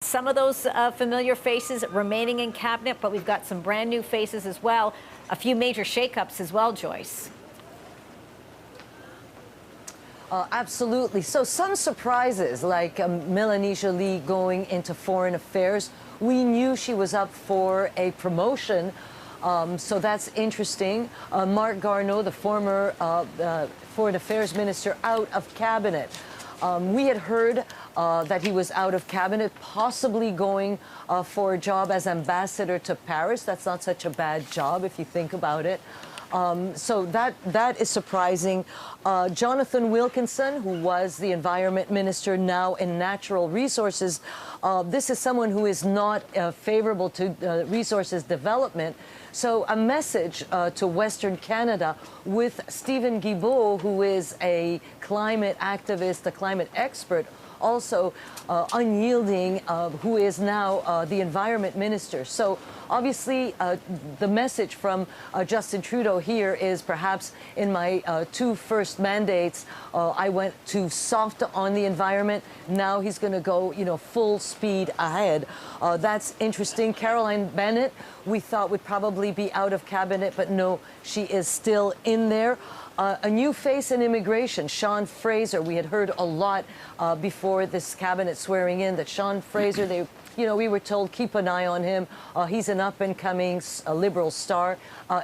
Some of those familiar faces remaining in cabinet, but we've got some brand new faces as well. A few major shakeups as well, Joyce. Absolutely. So some surprises, like Mélanie Joly going into foreign affairs. We knew she was up for a promotion, so that's interesting. Marc Garneau, the former foreign affairs minister, out of cabinet. We had heard that he was out of cabinet, possibly going for a job as ambassador to Paris. That's not such a bad job if you think about it. So that is surprising. Jonathan Wilkinson, who was the environment minister, now in natural resources, this is someone who is not favorable to resources development. So a message to Western Canada with Stephen Guilbeault, who is a climate activist, a climate expert, also unyielding, who is now the environment minister. So obviously the message from Justin Trudeau here is, perhaps in my two first mandates, I went too soft on the environment. Now he's going to go, full speed ahead. That's interesting. Caroline Bennett, we thought would probably be out of cabinet, but no, she is still in there. A new face in immigration, Sean Fraser. We had heard a lot before this cabinet swearing in that Sean Fraser, we were told keep an eye on him. He's an up-and-coming Liberal star.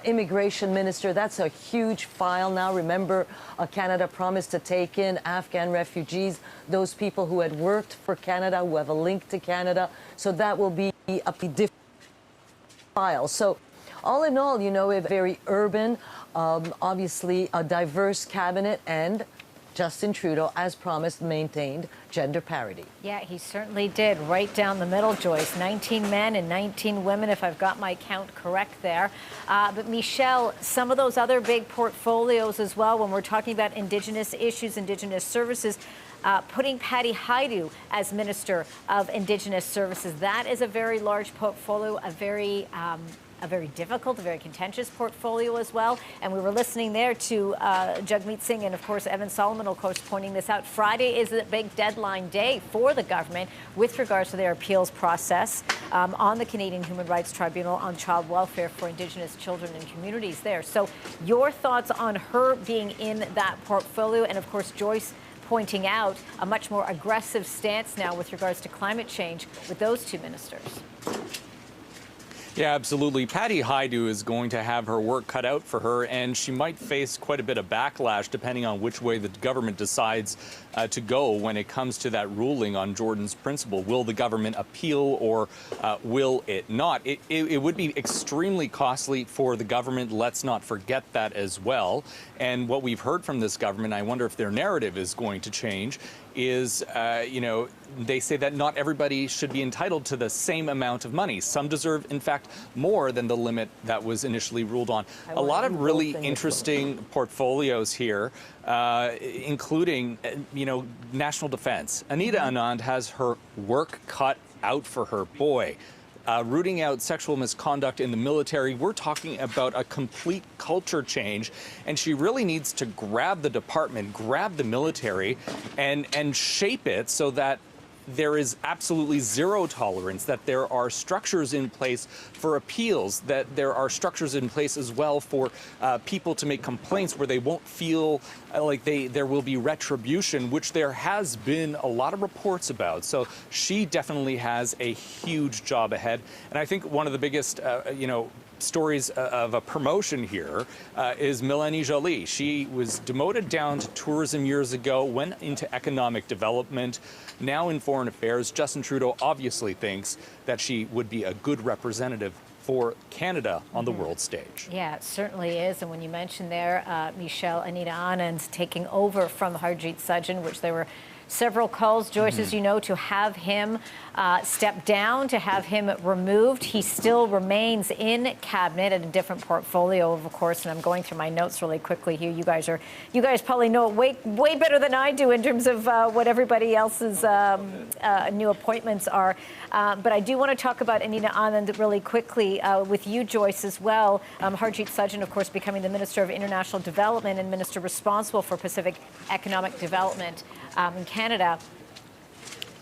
Immigration minister, that's a huge file now. Remember, Canada promised to take in Afghan refugees, those people who had worked for Canada, who have a link to Canada. So that will be a different file. So all in all, a very urban, obviously a diverse cabinet, and Justin Trudeau, as promised, maintained gender parity. Yeah, he certainly did. Right down the middle, Joyce. 19 men and 19 women, if I've got my count correct there. But Michel, some of those other big portfolios as well, when we're talking about Indigenous issues, Indigenous services, putting Patty Hajdu as Minister of Indigenous Services, that is a very large portfolio, a very difficult, a very contentious portfolio as well. And we were listening there to Jagmeet Singh and, of course, Evan Solomon, of course, pointing this out. Friday is a big deadline day for the government with regards to their appeals process on the Canadian Human Rights Tribunal on child welfare for Indigenous children and communities there. So your thoughts on her being in that portfolio, and, of course, Joyce pointing out a much more aggressive stance now with regards to climate change with those two ministers. Yeah, absolutely. Patty Hajdu is going to have her work cut out for her, and she might face quite a bit of backlash depending on which way the government decides to go when it comes to that ruling on Jordan's principle. Will the government appeal, or will it not? It would be extremely costly for the government. Let's not forget that as well. And what we've heard from this government, I wonder if their narrative is going to change, is, they say that not everybody should be entitled to the same amount of money. Some deserve, in fact, more than the limit that was initially ruled on. A lot of really interesting portfolios here, including, national defense. Anita Anand has her work cut out for her. Boy. Rooting out sexual misconduct in the military. We're talking about a complete culture change, and she really needs to grab the department, grab the military, and shape it so that there is absolutely zero tolerance, that there are structures in place for appeals, that there are structures in place as well for people to make complaints where they won't feel like there will be retribution, which there has been a lot of reports about. So she definitely has a huge job ahead. And I think one of the biggest, stories of a promotion here is Mélanie Joly. She was demoted down to tourism years ago, went into economic development, now in foreign affairs. Justin Trudeau obviously thinks that she would be a good representative for Canada on the world stage. Yeah, it certainly is. And when you mentioned there, Michel, Anita Anand taking over from Harjit Sajjan, which there were several calls, Joyce, as you know, to have him step down, to have him removed. He still remains in cabinet at a different portfolio, of course, and I'm going through my notes really quickly here. You guys probably know it way better than I do in terms of what everybody else's new appointments are. But I do want to talk about Anita Anand really quickly with you, Joyce, as well. Harjit Sajjan, of course, becoming the Minister of International Development and Minister responsible for Pacific Economic Development in Canada.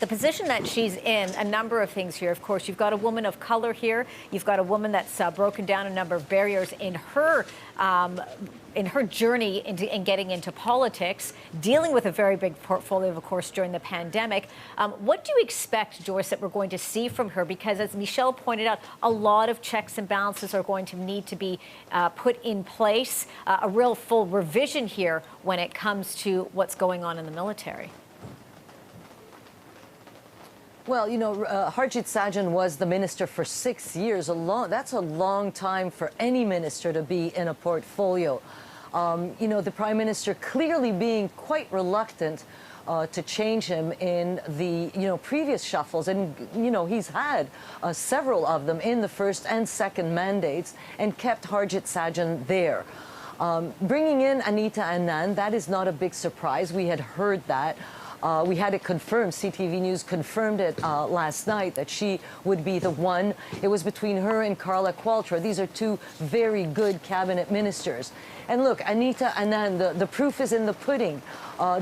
the position that she's in, a number of things here. Of course, you've got a woman of color here. You've got a woman that's broken down a number of barriers in her journey in getting into politics, dealing with a very big portfolio, of course, during the pandemic. What do you expect, Joyce, that we're going to see from her? Because as Michel pointed out, a lot of checks and balances are going to need to be put in place, a real full revision here when it comes to what's going on in the military. Well, you know, Harjit Sajjan was the minister for 6 years. That's a long time for any minister to be in a portfolio. You know, the Prime Minister clearly being quite reluctant to change him in the, previous shuffles. And, he's had several of them in the first and second mandates and kept Harjit Sajjan there. Bringing in Anita Anand, that is not a big surprise. We had heard that. We had it confirmed. CTV News confirmed it last night that she would be the one. It was between her and Carla Qualtrough. These are two very good cabinet ministers. And look, Anita Anand, the proof is in the pudding.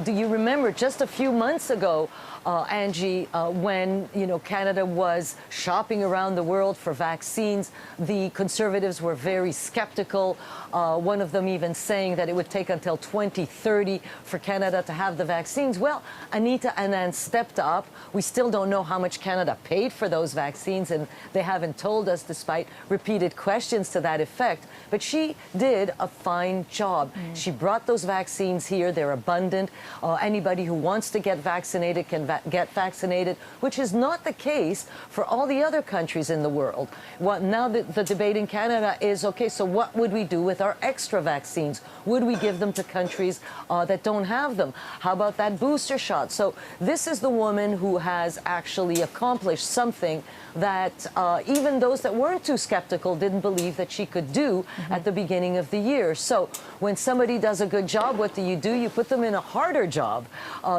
Do you remember just a few months ago, Angie, when Canada was shopping around the world for vaccines, the Conservatives were very skeptical. One of them even saying that it would take until 2030 for Canada to have the vaccines. Well, Anita Anand stepped up. We still don't know how much Canada paid for those vaccines, and they haven't told us despite repeated questions to that effect. But she did a fine job. She brought those vaccines here. They're abundant. Anybody who wants to get vaccinated can get vaccinated, which is not the case for all the other countries in the world. Now the debate in Canada is, okay, so what would we do with our extra vaccines? Would we give them to countries that don't have them? How about that booster shot? So this is the woman who has actually accomplished something that even those that weren't too skeptical didn't believe that she could do at the beginning of the year. So when somebody does a good job, what do? You put them in a harder job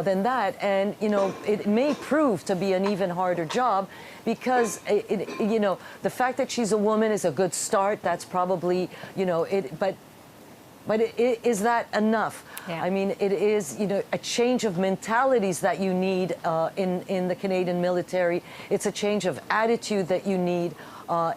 than that. And, it may prove to be an even harder job because, the fact that she's a woman is a good start. That's probably, But is that enough? Yeah. I mean, it is, a change of mentalities that you need in the Canadian military. It's a change of attitude that you need.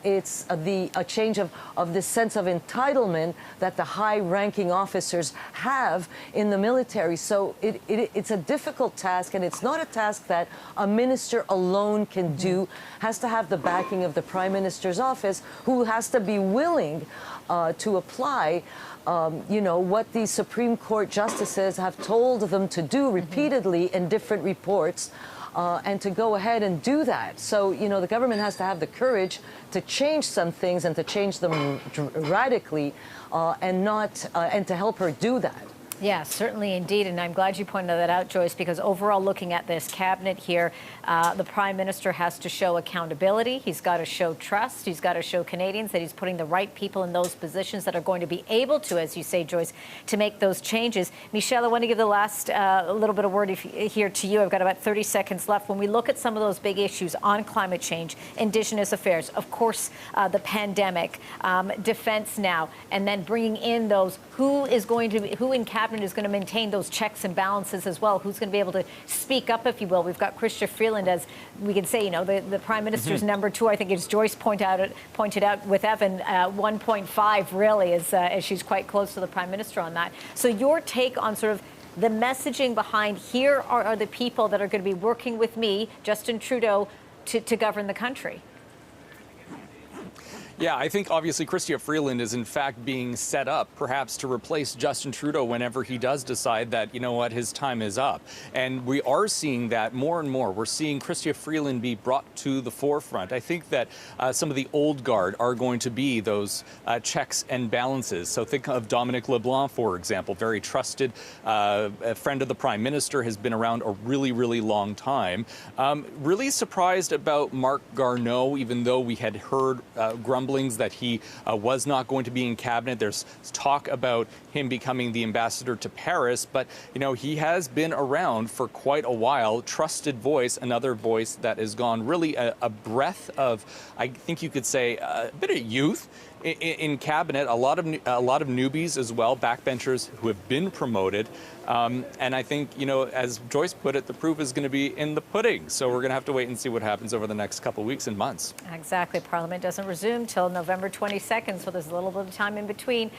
It's a change of this sense of entitlement that the high-ranking officers have in the military. So it's a difficult task, and it's not a task that a minister alone can do. Has to have the backing of the Prime Minister's office, who has to be willing to apply what the Supreme Court justices have told them to do repeatedly in different reports, and to go ahead and do that. So, the government has to have the courage to change some things and to change them radically, and to help her do that. Yeah, certainly indeed. And I'm glad you pointed that out, Joyce, because overall, looking at this cabinet here, the Prime Minister has to show accountability. He's got to show trust. He's got to show Canadians that he's putting the right people in those positions that are going to be able to, as you say, Joyce, to make those changes. Michel, I want to give the last little bit of word here to you. I've got about 30 seconds left. When we look at some of those big issues on climate change, Indigenous affairs, of course, the pandemic, defense now, and then bringing in those, who in cabinet is going to maintain those checks and balances as well? Who's going to be able to speak up, if you will? We've got Chrystia Freeland, as we can say, the Prime Minister's number two. I think, as Joyce pointed out with Evan, 1.5 really, as she's quite close to the Prime Minister on that. So your take on sort of the messaging behind, here are the people that are going to be working with me, Justin Trudeau, to govern the country. Yeah, I think obviously Chrystia Freeland is in fact being set up perhaps to replace Justin Trudeau whenever he does decide that, his time is up. And we are seeing that more and more. We're seeing Chrystia Freeland be brought to the forefront. I think that some of the old guard are going to be those checks and balances. So think of Dominic LeBlanc, for example, very trusted, a friend of the Prime Minister, has been around a really, really long time. Really surprised about Marc Garneau, even though we had heard grumblings that he was not going to be in cabinet. There's talk about him becoming the ambassador to Paris, but he has been around for quite a while. Trusted voice, another voice that has gone really a breath of, I think you could say, a bit of youth in cabinet. A lot of newbies as well, backbenchers who have been promoted. And I think, as Joyce put it, the proof is going to be in the pudding. So we're going to have to wait and see what happens over the next couple of weeks and months. Exactly. Parliament doesn't resume till November 22nd, so there's a little bit of time in between.